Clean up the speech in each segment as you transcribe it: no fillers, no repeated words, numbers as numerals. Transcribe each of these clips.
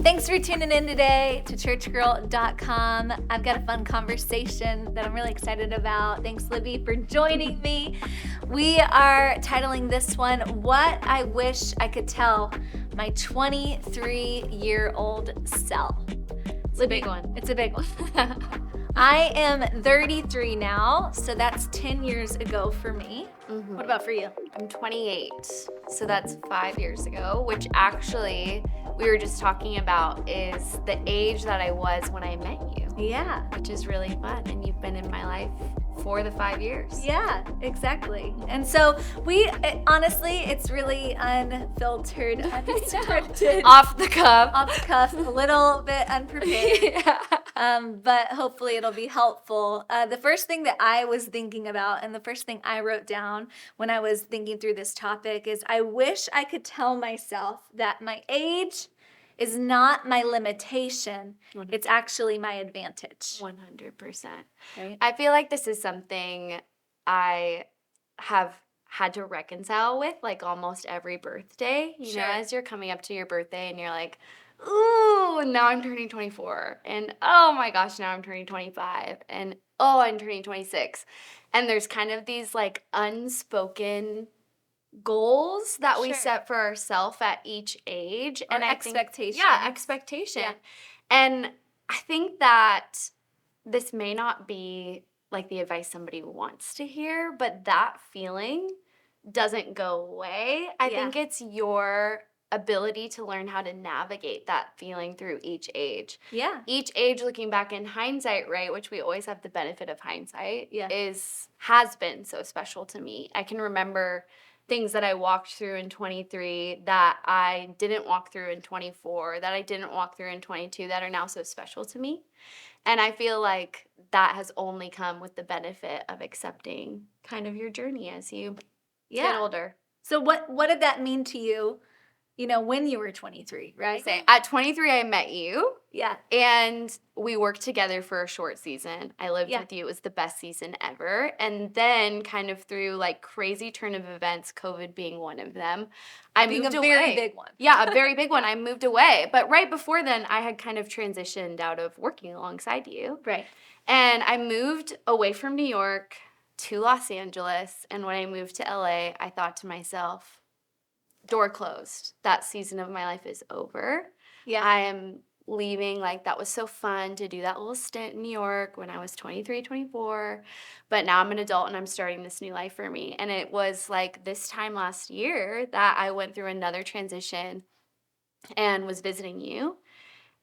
Thanks for tuning in today to CHURCHGIRL.com. I've got a fun conversation that I'm really excited about. Thanks, Libby, for joining me. We are titling this one, What I Wish I Could Tell My 23-Year-Old Self. It's a big one. It's a big one. I am 33 now, so that's 10 years ago for me. Mm-hmm. What about for you? I'm 28, so that's 5 years ago, which actually we were just talking about is the age that I was when I met you. Yeah. Which is really fun, and you've been in my life for the 5 years. Yeah, exactly. And so honestly, it's really unfiltered, unscripted. Off the cuff. Off the cuff, a little bit unprepared. Yeah. But hopefully it'll be helpful. The first thing that I was thinking about and the first thing I wrote down when I was thinking through this topic is I wish I could tell myself that my age is not my limitation. It's actually my advantage. 100%. Right? I feel like this is something I have had to reconcile with like almost every birthday. You know, as you're coming up to your birthday and you're like, ooh, now I'm turning 24. And oh my gosh, now I'm turning 25. And oh, I'm turning 26. And there's kind of these like unspoken goals that we set for ourselves at each age. And expectations. Expectation. Yeah. And I think that this may not be like the advice somebody wants to hear, but that feeling doesn't go away. I think it's your ability to learn how to navigate that feeling through each age. Yeah. Each age, looking back in hindsight, right, which we always have the benefit of hindsight, has been so special to me. I can remember things that I walked through in 23 that I didn't walk through in 24, that I didn't walk through in 22 that are now so special to me. And I feel like that has only come with the benefit of accepting kind of your journey as you get older. So what did that mean to you, you know, when you were 23, right? At 23, I met you. Yeah. And we worked together for a short season. I lived with you. It was the best season ever. And then kind of through like crazy turn of events, COVID being one of them, I moved away. A very big one. Yeah, a very big one. I moved away. But right before then, I had kind of transitioned out of working alongside you. Right. And I moved away from New York to Los Angeles. And when I moved to LA, I thought to myself, door closed. That season of my life is over. Yeah. I am leaving. Like, that was so fun to do that little stint in New York when I was 23, 24. But now I'm an adult and I'm starting this new life for me. And it was like this time last year that I went through another transition and was visiting you.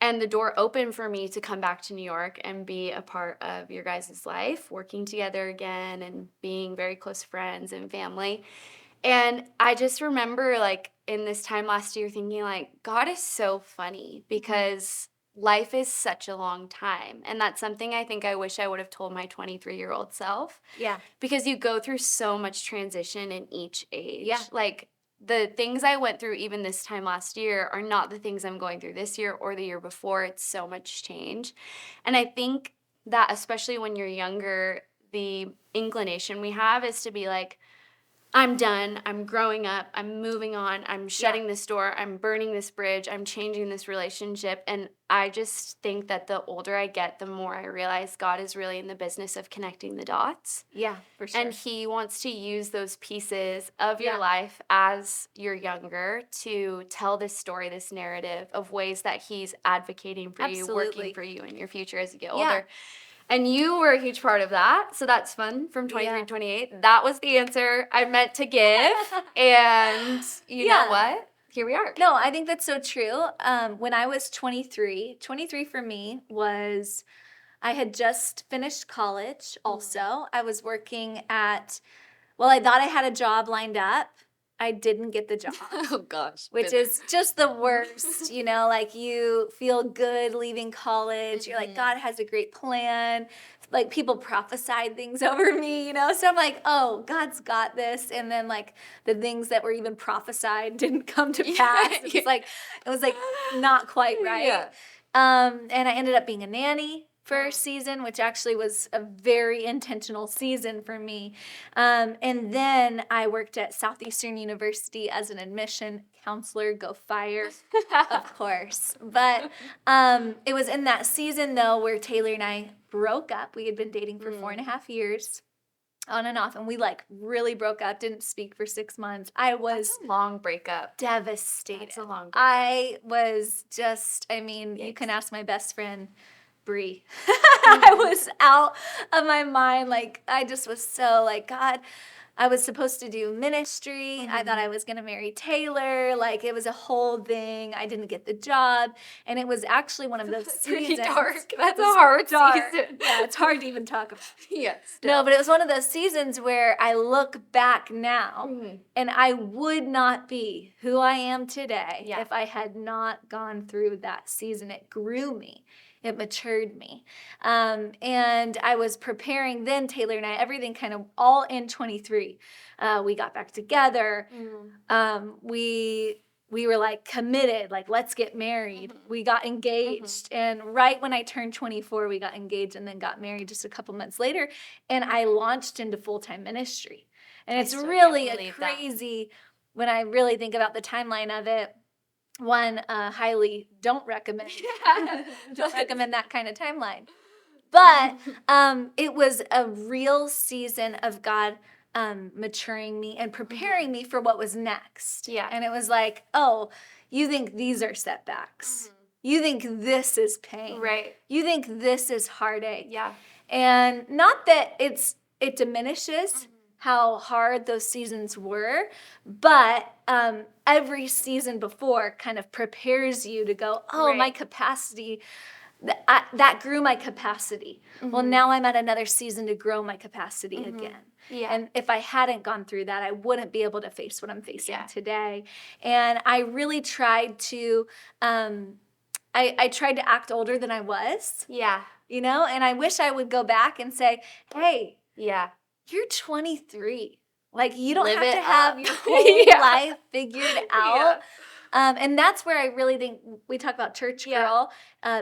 And the door opened for me to come back to New York and be a part of your guys' life, working together again and being very close friends and family. And I just remember, like, in this time last year thinking, like, God is so funny because life is such a long time. And that's something I think I wish I would have told my 23-year-old self. Yeah. Because you go through so much transition in each age. Yeah. Like, the things I went through even this time last year are not the things I'm going through this year or the year before. It's so much change. And I think that especially when you're younger, the inclination we have is to be like, I'm done, I'm growing up, I'm moving on, I'm shutting this door, I'm burning this bridge, I'm changing this relationship. And I just think that the older I get, the more I realize God is really in the business of connecting the dots. Yeah, for sure. And he wants to use those pieces of your life as you're younger to tell this story, this narrative of ways that he's advocating for you, working for you in your future as you get older. And you were a huge part of that, so that's fun, from 23 to 28. That was the answer I meant to give, and you know what? Here we are. No, I think that's so true. When I was 23 for me was, I had just finished college also. I was working I thought I had a job lined up. I didn't get the job. Oh, gosh. Which is just the worst, you know, like you feel good leaving college. You're like, God has a great plan. Like people prophesied things over me, you know. So I'm like, oh, God's got this. And then like the things that were even prophesied didn't come to pass. It was like not quite right. Yeah. And I ended up being a nanny for a season, which actually was a very intentional season for me. And then I worked at Southeastern University as an admission counselor. Go Fire, of course. But it was in that season, though, where Taylor and I broke up. We had been dating for 4.5 years. On and off, and we like really broke up, didn't speak for 6 months. I was That's a long breakup. devastated. That's a long breakup. I was just, you Yikes. can ask my best friend, Bree. I was out of my mind. Like, I just was so like, God, I was supposed to do ministry. I thought I was going to marry Taylor. Like, it was a whole thing. I didn't get the job. And it was actually one of those Pretty seasons. dark. That's a It was hard dark. season. Yeah, it's hard to even talk about. Yes. No, but it was one of those seasons where I look back now and I would not be who I am today if I had not gone through that season. It grew me. It matured me. And I was preparing then, Taylor and I, everything kind of all in 23. We got back together. We were like committed, like, let's get married. We got engaged. And right when I turned 24, we got engaged and then got married just a couple months later. And I launched into full-time ministry. And it's really a crazy, when I really think about the timeline of it, one, highly don't recommend that kind of timeline. But it was a real season of God maturing me and preparing me for what was next. Yeah. And it was like, oh, you think these are setbacks. You think this is pain. Right. You think this is heartache. Yeah. And not that it diminishes how hard those seasons were, but every season before kind of prepares you to go, oh, my capacity, that grew my capacity. Well, now I'm at another season to grow my capacity again. Yeah. And if I hadn't gone through that, I wouldn't be able to face what I'm facing today. And I really tried to, I tried to act older than I was. Yeah. You know, and I wish I would go back and say, hey, Yeah. you're 23. Like, you don't Live have it to have up. your whole Yeah. life figured out. And that's where I really think we talk about church girl,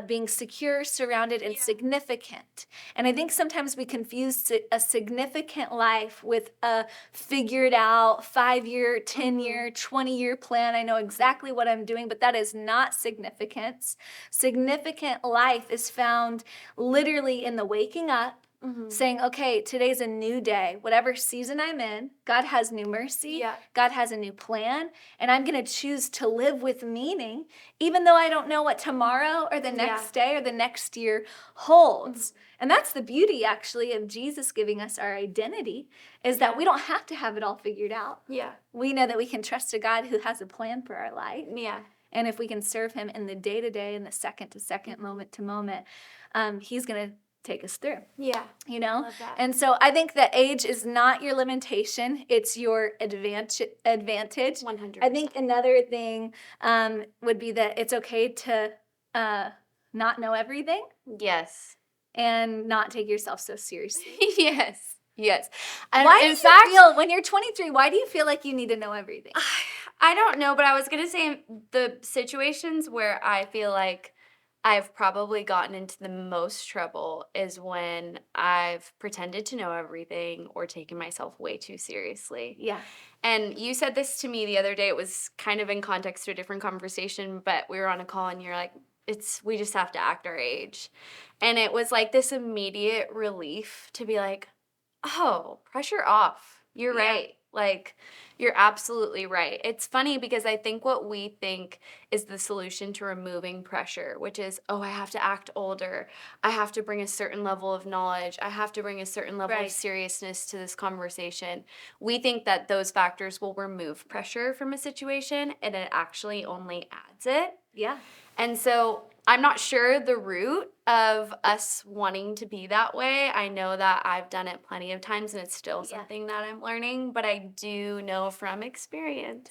being secure, surrounded, and significant. And I think sometimes we confuse a significant life with a figured out 5-year, 10-year, 20-year plan. I know exactly what I'm doing, but that is not significance. Significant life is found literally in the waking up, saying, okay, today's a new day. Whatever season I'm in, God has new mercy. Yeah. God has a new plan. And I'm going to choose to live with meaning, even though I don't know what tomorrow or the next day or the next year holds. And that's the beauty, actually, of Jesus giving us our identity, is that we don't have to have it all figured out. Yeah. We know that we can trust a God who has a plan for our life. Yeah. And if we can serve him in the day-to-day and the second-to-second, moment-to-moment, he's going to take us through. Yeah. You know? Love that. And so I think that age is not your limitation. It's your advantage. 100%. I think another thing would be that it's okay to not know everything Yes. and not take yourself so seriously. Yes. Yes. And Why do in you fact, feel, when you're 23, why do you feel like you need to know everything? I don't know, but I was going to say the situations where I feel like I've probably gotten into the most trouble is when I've pretended to know everything or taken myself way too seriously. Yeah. And you said this to me the other day. It was kind of in context to a different conversation, but we were on a call and you're like, we just have to act our age. And it was like this immediate relief to be like, oh, pressure off. You're right. Like, you're absolutely right. It's funny because I think what we think is the solution to removing pressure, which is, oh, I have to act older. I have to bring a certain level of knowledge. I have to bring a certain level of seriousness to this conversation. We think that those factors will remove pressure from a situation, and it actually only adds it. Yeah. And so I'm not sure the root of us wanting to be that way. I know that I've done it plenty of times and it's still something that I'm learning, but I do know from experience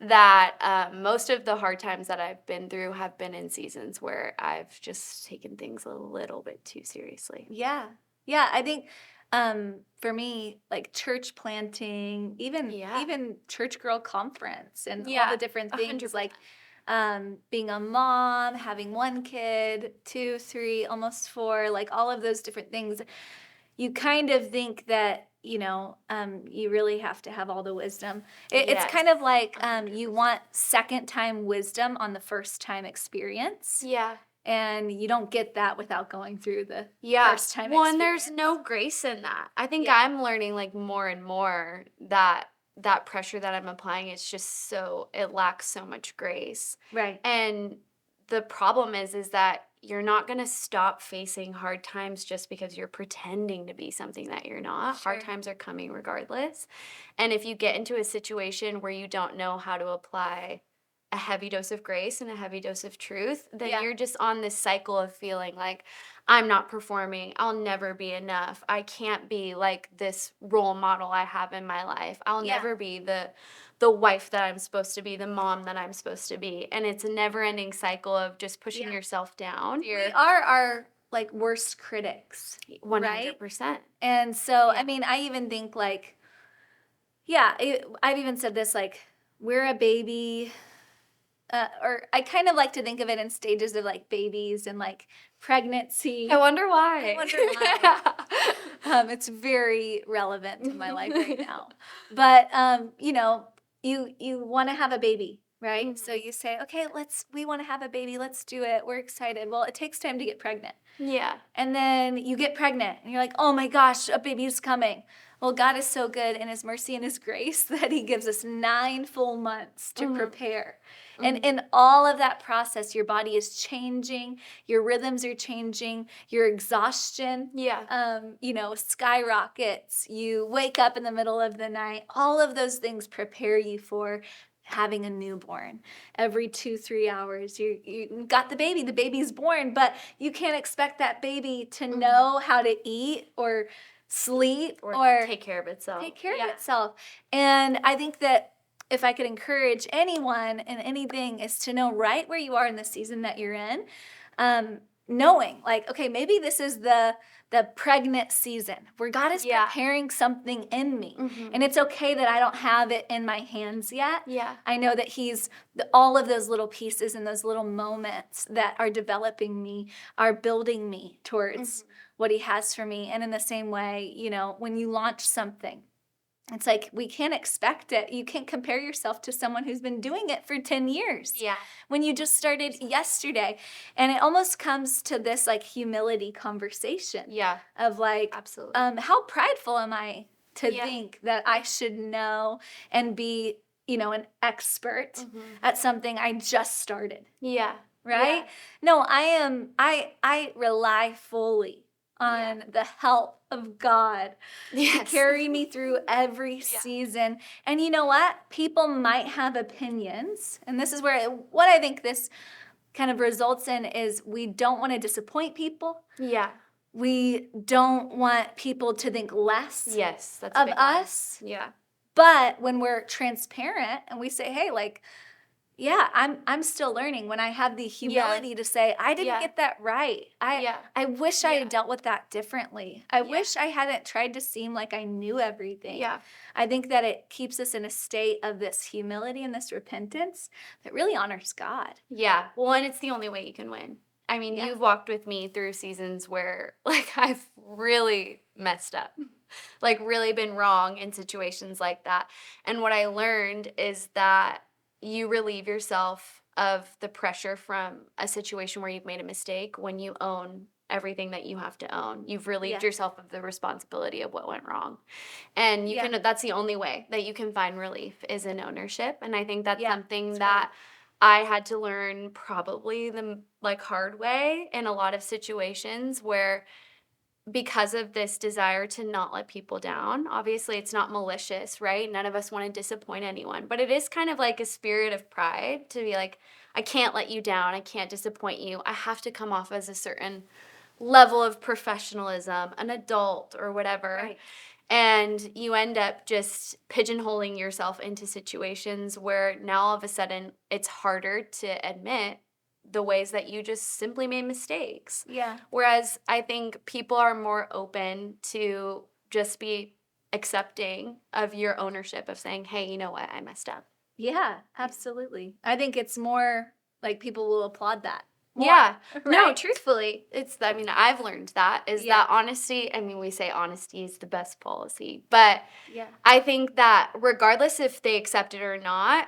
that most of the hard times that I've been through have been in seasons where I've just taken things a little bit too seriously. Yeah. Yeah. I think for me, like church planting, even church girl conference and all the different things, 100%. like being a mom, having one kid, 2, 3, almost 4, like all of those different things, you kind of think that, you really have to have all the wisdom. It's Yes. kind of like you 100%. want second time wisdom on the first time experience. Yeah. And you don't get that without going through the Yeah. first time Well, and there's experience. no grace in that. I think Yeah. I'm learning like more and more that that pressure that I'm applying is just so it lacks so much grace. Right. And the problem is that you're not going to stop facing hard times just because you're pretending to be something that you're not. Hard Sure. times are coming regardless. And if you get into a situation where you don't know how to apply a heavy dose of grace and a heavy dose of truth, then Yeah. you're just on this cycle of feeling like I'm not performing. I'll never be enough. I can't be like this role model I have in my life. I'll Yeah. never be the wife that I'm supposed to be, the mom that I'm supposed to be. And it's a never-ending cycle of just pushing Yeah. yourself down. We are our like worst critics, right? 100%. And so, Yeah. I mean, I even think like, yeah, I've even said this like, we're a baby, or I kind of like to think of it in stages of like babies and like pregnancy. I wonder why. I wonder why. It's very relevant to my life right now. But you want to have a baby, right? So you say, okay, we want to have a baby. Let's do it. We're excited. Well, it takes time to get pregnant. Yeah. And then you get pregnant and you're like, oh my gosh, a baby's coming. Well, God is so good in his mercy and his grace that he gives us 9 full months to prepare. And in all of that process, your body is changing, your rhythms are changing, your exhaustion, Yeah. skyrockets. You wake up in the middle of the night. All of those things prepare you for having a newborn. Every 2-3 hours, you got the baby's born, but you can't expect that baby to know how to eat or sleep or take care of itself. take care of itself. And I think that if I could encourage anyone in anything is to know right where you are in the season that you're in, knowing like, okay, maybe this is the pregnant season where God is preparing something in me. And it's okay that I don't have it in my hands yet. Yeah. I know that he's all of those little pieces and those little moments that are developing me are building me towards what he has for me. And in the same way, when you launch something, it's like we can't expect it. You can't compare yourself to someone who's been doing it for 10 years. Yeah. When you just started yesterday. And it almost comes to this like humility conversation. Yeah. Of like, Absolutely. how prideful am I to think that I should know and be, an expert at something I just started. Yeah. Right? Yeah. No, I rely fully on the help of God to carry me through every season. And you know what? People might have opinions. And this is where what I think this kind of results in is we don't want to disappoint people. Yeah. We don't want people to think less Yes, that's of a big one. us. Yeah. But when we're transparent and we say, hey, like, yeah, I'm still learning. When I have the humility to say, I didn't get that right. I wish I had dealt with that differently. I wish I hadn't tried to seem like I knew everything. Yeah. I think that it keeps us in a state of this humility and this repentance that really honors God. Yeah. Well, and it's the only way you can win. I mean, you've walked with me through seasons where like I've really messed up. Like really been wrong in situations like that. And what I learned is that you relieve yourself of the pressure from a situation where you've made a mistake when you own everything that you have to own. You've relieved yourself of the responsibility of what went wrong. And you can that's the only way that you can find relief is in ownership. And I think that's something that I had to learn probably the like hard way in a lot of situations where because of this desire to not let people down. Obviously, it's not malicious, right? None of us want to disappoint anyone, but it is kind of like a spirit of pride to be like, I can't let you down. I can't disappoint you. I have to come off as a certain level of professionalism, an adult or whatever. Right. And you end up just pigeonholing yourself into situations where now all of a sudden it's harder to admit the ways that you just simply made mistakes. Yeah. Whereas I think people are more open to just be accepting of your ownership of saying, hey, you know what, I messed up. Yeah, absolutely. I think it's more like people will applaud that more, Yeah. No, right? truthfully, I mean, I've learned that is Yeah, that honesty, I mean, we say honesty is the best policy, but yeah, I think that regardless if they accept it or not,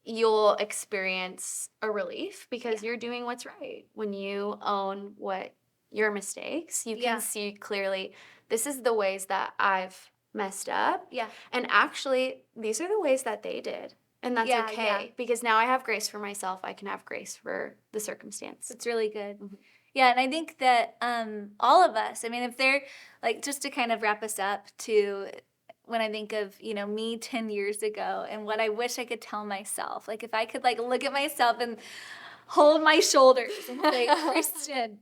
you'll experience a relief yeah, because you're doing what's right. When you own what your mistakes, you can yeah, see clearly this is the ways that I've messed up. yeah, And actually, these are the ways that they did. And that's yeah, yeah. okay because now I have grace for myself. I can have grace for the circumstance. It's really good. Mhm. Yeah, and I think that all of us, I mean, if they're like, just to kind of wrap us up to when I think of, me 10 years ago and what I wish I could tell myself, like if I could like look at myself and hold my shoulders and say, Kristen,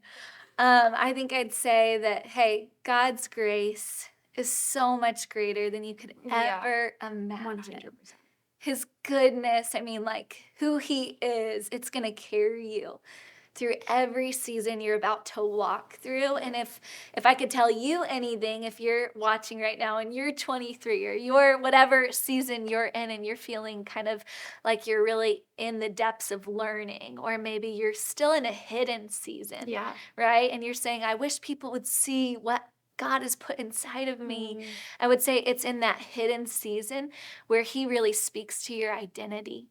I think I'd say that, hey, God's grace is so much greater than you could Yeah, ever imagine. 100%. His goodness, I mean, like who he is, it's going to carry you through every season you're about to walk through. And if I could tell you anything, if you're watching right now and you're 23 or you're whatever season you're in and you're feeling kind of like you're really in the depths of learning, or maybe you're still in a hidden season, Yeah. right? And you're saying, I wish people would see what God has put inside of me. Mm. I would say it's in that hidden season where he really speaks to your identity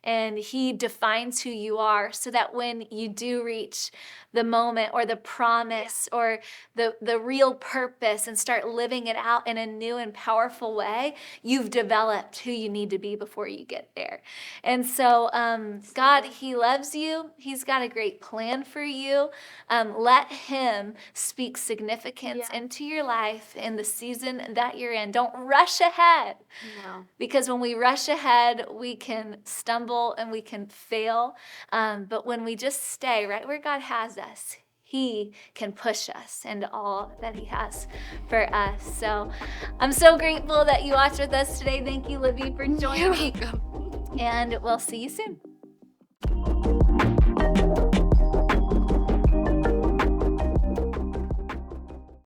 and he defines who you are, so that when you do reach the moment or the promise or the real purpose and start living it out in a new and powerful way, you've developed who you need to be before you get there. And so God, he loves you. He's got a great plan for you. Let him speak significance Yeah. into your life in the season that you're in. Don't rush ahead. No. Because when we rush ahead, we can stumble and we can fail. But when we just stay right where God has us, he can push us into all that he has for us. So I'm so grateful that you watched with us today. Thank you, Libby, for joining You're me. welcome. And we'll see you soon.